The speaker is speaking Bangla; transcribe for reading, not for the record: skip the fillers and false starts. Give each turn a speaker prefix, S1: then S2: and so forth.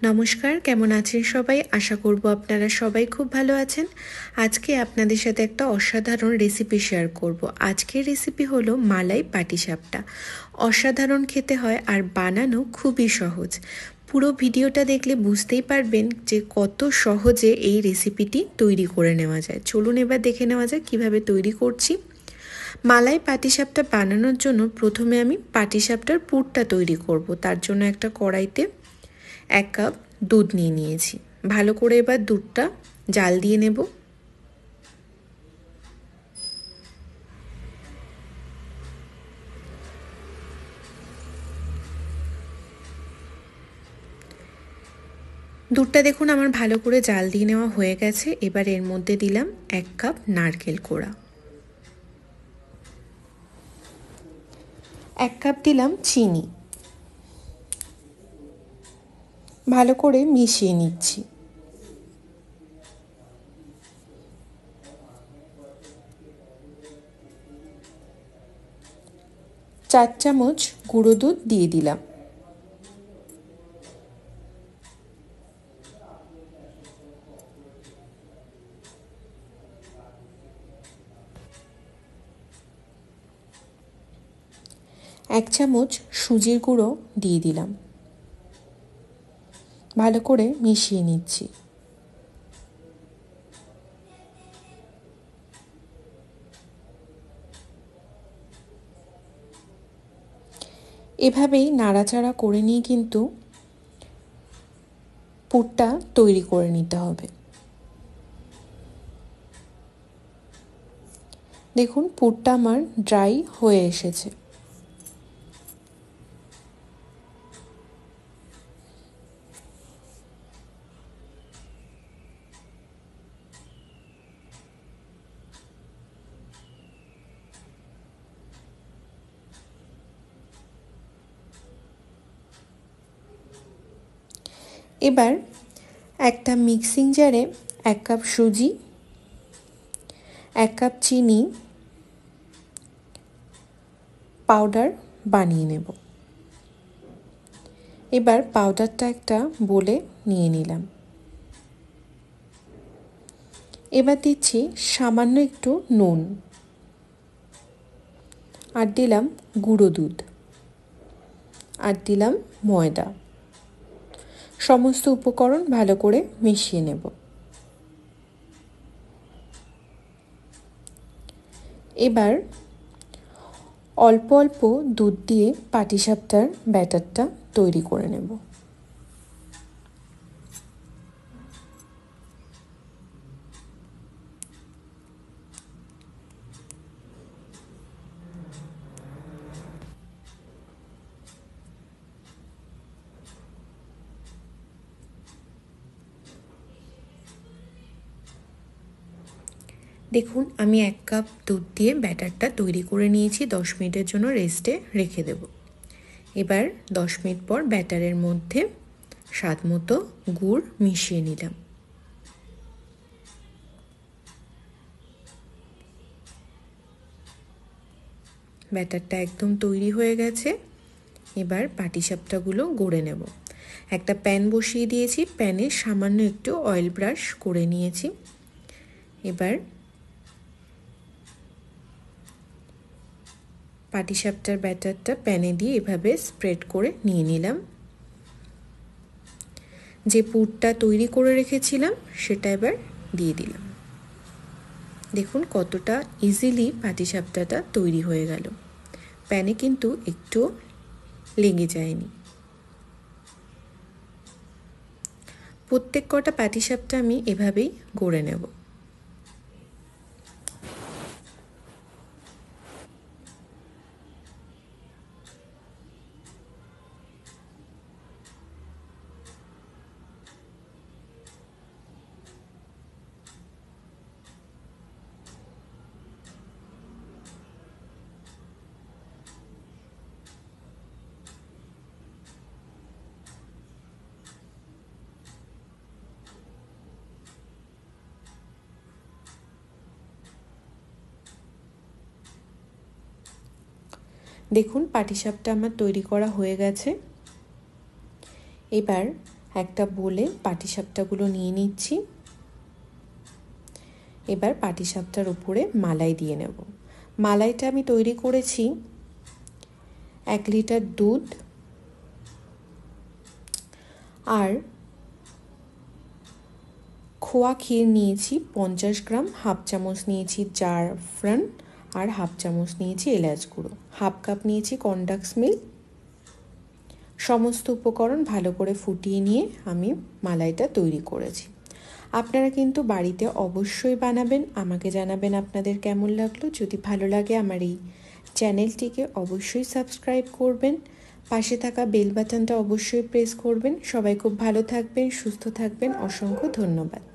S1: নমস্কার, কেমন আছেন সবাই? আশা করব আপনারা সবাই খুব ভালো আছেন। আজকে আপনাদের সাথে একটা অসাধারণ রেসিপি শেয়ার করব। আজকের রেসিপি হলো মালাই পাটিসাপটা। অসাধারণ খেতে হয় আর বানানো খুবই সহজ। পুরো ভিডিওটা দেখলে বুঝতেই পারবেন যে কত সহজে এই রেসিপিটি তৈরি করে নেওয়া যায়। চলুন এবার দেখে নেওয়া যায় কিভাবে তৈরি করছি। মালাই পাটিসাপটা বানানোর জন্য প্রথমে আমি পাটিসাপটার পুরটা তৈরি করব। তার জন্য একটা কড়াইতে 1 কাপ দুধ নিয়ে নিয়েছি। ভালো করে এবার দুধটা জাল দিয়ে নেব। দুধটা দেখুন আমার ভালো করে জাল দিয়ে নেওয়া হয়ে গেছে। এবার এর মধ্যে দিলাম 1 কাপ নারকেল কোড়া, 1 কাপ দিলাম চিনি। ভালো করে মিশিয়ে নিচ্ছি। চার চামচ গুঁড়ো দুধ দিয়ে দিলাম। এক চামচ সুজির গুঁড়ো দিয়ে দিলাম। ভালো করে মিশিয়ে নিচ্ছি। এভাবেই নাড়াচাড়া করে নিয়ে কিন্তু পুরটা তৈরি করে নিতে হবে। দেখুন পুরটা আমার ড্রাই হয়ে এসেছে। এবার একটা মিক্সিং জারে 1 কাপ সুজি, 1 কাপ চিনি পাউডার বানিয়ে নেব। এবার পাউডারটা একটা বোলে নিয়ে নিলাম। এবার দিচ্ছি সামান্য একটু নুন, আর দিলাম গুঁড়ো দুধ, আর দিলাম ময়দা। সমস্ত উপকরণ ভালো করে মিশিয়ে নেব। এবার অল্প অল্প দুধ দিয়ে পাটিসাপটার ব্যাটারটা তৈরি করে নেব। দেখুন আমি 1 কাপ দুধ দিয়ে ব্যাটারটা তৈরি করে নিয়েছি। 10 মিনিটের জন্য রেস্টে রেখে দেব। এবার 10 মিনিট পর ব্যাটারের মধ্যে স্বাদ মতো গুড় মিশিয়ে নিলাম। ব্যাটারটা একদম তৈরি হয়ে গেছে। এবার পাটিসাপটাগুলো গড়ে নেব। একটা প্যান বসিয়ে দিয়েছি, প্যানে সামান্য একটু অয়েল ব্রাশ করে নিয়েছি। এবার পাটিসাপটার ব্যাটারটা প্যানে দিয়ে এভাবে স্প্রেড করে নিয়ে নিলাম। যে পুরটা তৈরি করে রেখেছিলাম সেটা এবার দিয়ে দিলাম। দেখুন কতটা ইজিলি পাটিসাপটাটা তৈরি হয়ে গেল। প্যানে কিন্তু একটু লেগে যায়নি। প্রত্যেক কটা পাটিসাপটা আমি এভাবেই গড়ে নেব। দেখুন পাটিসাপটা আমার তৈরি করা হয়ে গেছে। এবার একটা বলে পাটিসাপটাগুলো নিয়ে নিচ্ছি। এবার পাটিসাপটার উপরে মালাই দিয়ে নেব। মালাইটা আমি তৈরি করেছি 1 লিটার দুধ আর খোয়া ক্ষীর নিয়েছি 50 গ্রাম, হাফ চামচ নিয়েছি জাফরান আর হাফ চামচ নিয়েছি এলাচ গুঁড়ো, হাফ কাপ নিয়েছি কনডেন্স মিল্ক। সমস্ত উপকরণ ভালো করে ফুটিয়ে নিয়ে আমি মালাইটা তৈরি করেছি। আপনারা কিন্তু বাড়িতে অবশ্যই বানাবেন, আমাকে জানাবেন আপনাদের কেমন লাগলো। যদি ভালো লাগে আমার এই চ্যানেলটিকে অবশ্যই সাবস্ক্রাইব করবেন, পাশে থাকা বেল বাটনটা অবশ্যই প্রেস করবেন। সবাই খুব ভালো থাকবেন, সুস্থ থাকবেন। অসংখ্য ধন্যবাদ।